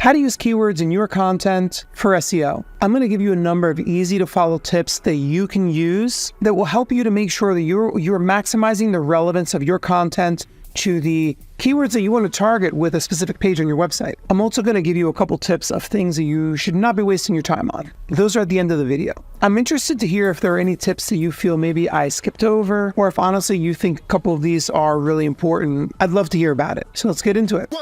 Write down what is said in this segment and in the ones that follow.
How to use keywords in your content for SEO. I'm going to give you a number of easy to follow tips that you can use that will help you to make sure that you're maximizing the relevance of your content to the keywords that you want to target with a specific page on your website. I'm also going to give you a couple tips of things that you should not be wasting your time on. Those are at the end of the video. I'm interested to hear if there are any tips that you feel maybe I skipped over, or if honestly you think a couple of these are really important. I'd love to hear about it. So let's get into it.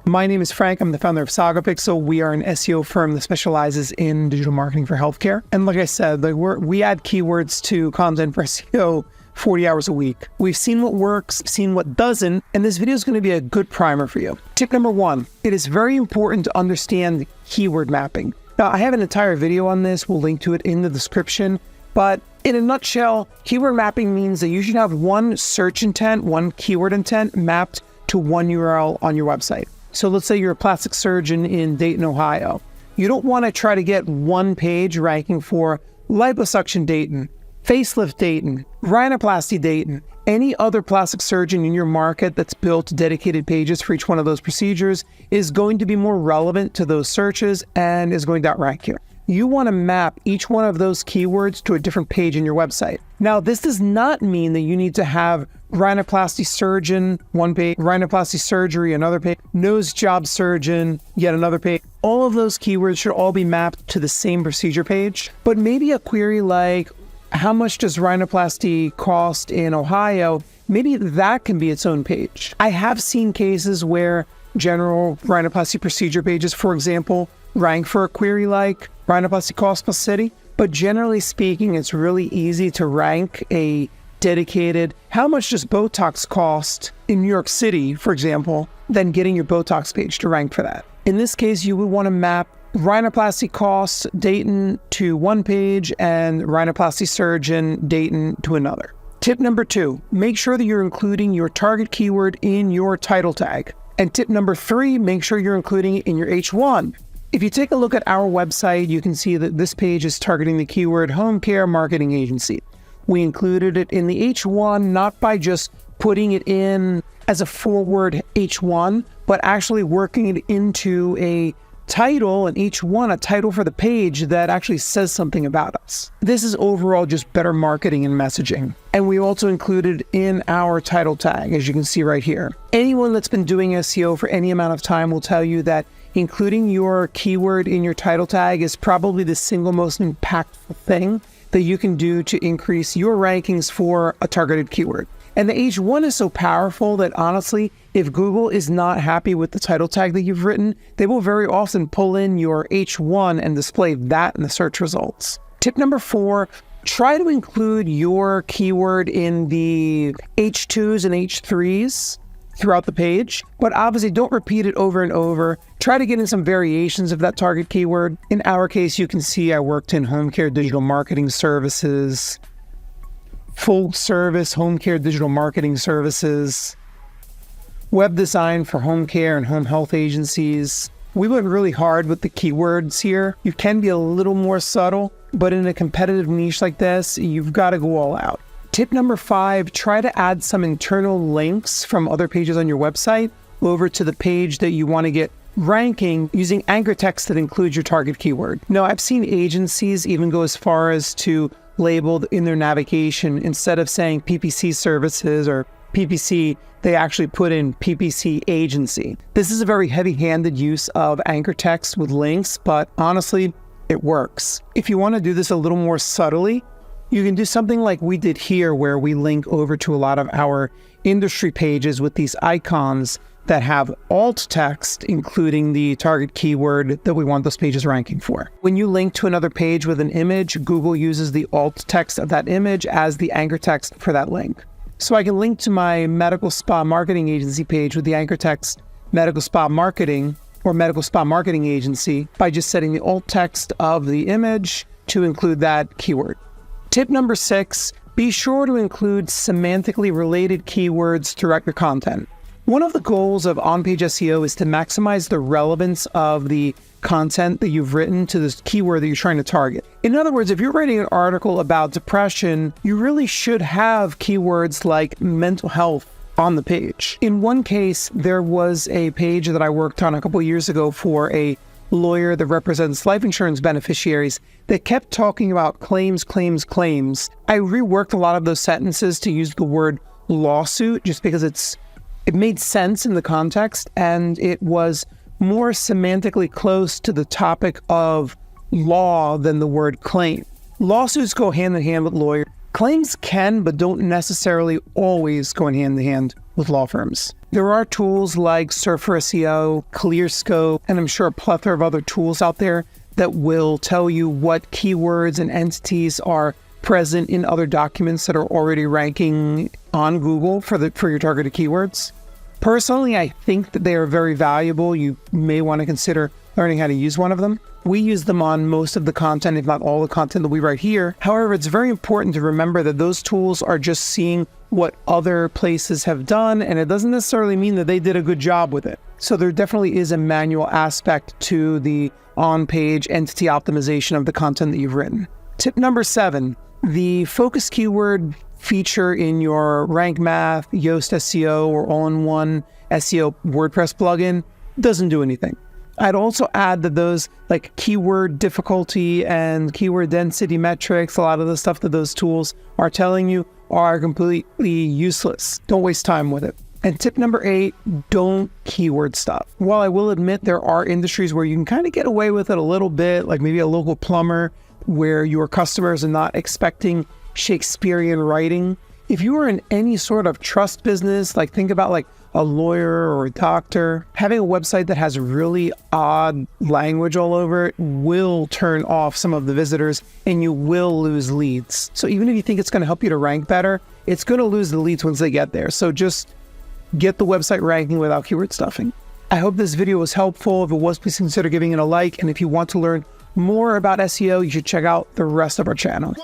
My name is Frank. I'm the founder of SagaPixel. We are an SEO firm that specializes in digital marketing for healthcare. And like I said, we add keywords to content for SEO 40 hours a week. We've seen what works, seen what doesn't, and this video is going to be a good primer for you. Tip number one, it is very important to understand keyword mapping. Now, I have an entire video on this. We'll link to it in the description. But in a nutshell, keyword mapping means that you should have one search intent, one keyword intent mapped to one URL on your website. So let's say you're a plastic surgeon in Dayton, Ohio. You don't want to try to get one page ranking for liposuction Dayton, facelift Dayton, rhinoplasty Dayton, any other plastic surgeon in your market that's built dedicated pages for each one of those procedures is going to be more relevant to those searches and is going to outrank you. You want to map each one of those keywords to a different page in your website. Now, this does not mean that you need to have rhinoplasty surgeon, one page, rhinoplasty surgery, another page, nose job surgeon, yet another page. All of those keywords should all be mapped to the same procedure page, but maybe a query like, how much does rhinoplasty cost in Ohio? Maybe that can be its own page. I have seen cases where general rhinoplasty procedure pages, for example, rank for a query like rhinoplasty cost plus city, but generally speaking, it's really easy to rank a dedicated, how much does Botox cost in New York City, for example, then getting your Botox page to rank for that. In this case, you would want to map rhinoplasty costs Dayton to one page and rhinoplasty surgeon Dayton to another. Tip number two, make sure that you're including your target keyword in your title tag. And tip number three, make sure you're including it in your H1. If you take a look at our website, you can see that this page is targeting the keyword home care marketing agency. We included it in the H1, not by just putting it in as a forward H1, but actually working it into a title, and H1, a title for the page that actually says something about us. This is overall just better marketing and messaging. And we also included in our title tag, as you can see right here. Anyone that's been doing SEO for any amount of time will tell you that including your keyword in your title tag is probably the single most impactful thing that you can do to increase your rankings for a targeted keyword. And the H1 is so powerful that honestly, if Google is not happy with the title tag that you've written, they will very often pull in your H1 and display that in the search results. Tip number four, try to include your keyword in the H2s and H3s throughout the page, but obviously don't repeat it over and over. Try to get in some variations of that target keyword. In our case, you can see I worked in home care digital marketing services, full service home care digital marketing services, web design for home care and home health agencies. We went really hard with the keywords here. You can be a little more subtle, but in a competitive niche like this, you've got to go all out. Tip number five, try to add some internal links from other pages on your website over to the page that you want to get ranking using anchor text that includes your target keyword. Now, I've seen agencies even go as far as to label in their navigation, instead of saying PPC services or PPC, they actually put in PPC agency. This is a very heavy-handed use of anchor text with links, but honestly, it works. If you want to do this a little more subtly, you can do something like we did here, where we link over to a lot of our industry pages with these icons that have alt text, including the target keyword that we want those pages ranking for. When you link to another page with an image, Google uses the alt text of that image as the anchor text for that link. So I can link to my medical spa marketing agency page with the anchor text medical spa marketing or medical spa marketing agency by just setting the alt text of the image to include that keyword. Tip number six, be sure to include semantically related keywords throughout your content. One of the goals of on-page SEO is to maximize the relevance of the content that you've written to this keyword that you're trying to target. In other words, if you're writing an article about depression, you really should have keywords like mental health on the page. In one case, there was a page that I worked on a couple of years ago for a lawyer that represents life insurance beneficiaries that kept talking about claims, claims, claims. I reworked a lot of those sentences to use the word lawsuit just because it made sense in the context, and it was more semantically close to the topic of law than the word claim. Lawsuits go hand in hand with lawyers. Claims can, but don't necessarily always go hand in hand with law firms. There are tools like Surfer SEO, ClearScope, and I'm sure a plethora of other tools out there that will tell you what keywords and entities are present in other documents that are already ranking on Google for your targeted keywords. Personally, I think that they are very valuable. You may want to consider learning how to use one of them. We use them on most of the content, if not all the content that we write here. However, it's very important to remember that those tools are just seeing what other places have done, and it doesn't necessarily mean that they did a good job with it. So there definitely is a manual aspect to the on-page entity optimization of the content that you've written. Tip number 7, the focus keyword feature in your Rank Math, Yoast SEO, or all-in-one SEO WordPress plugin doesn't do anything. I'd also add that those like keyword difficulty and keyword density metrics, a lot of the stuff that those tools are telling you are completely useless. Don't waste time with it. And tip number 8, don't keyword stuff. While I will admit there are industries where you can kind of get away with it a little bit, like maybe a local plumber, where your customers are not expecting Shakespearean writing. If you are in any sort of trust business, like think about like a lawyer or a doctor, having a website that has really odd language all over it will turn off some of the visitors and you will lose leads. So even if you think it's going to help you to rank better, it's going to lose the leads once they get there. So just get the website ranking without keyword stuffing. I hope this video was helpful. If it was, please consider giving it a like. And if you want to learn more about SEO, you should check out the rest of our channel.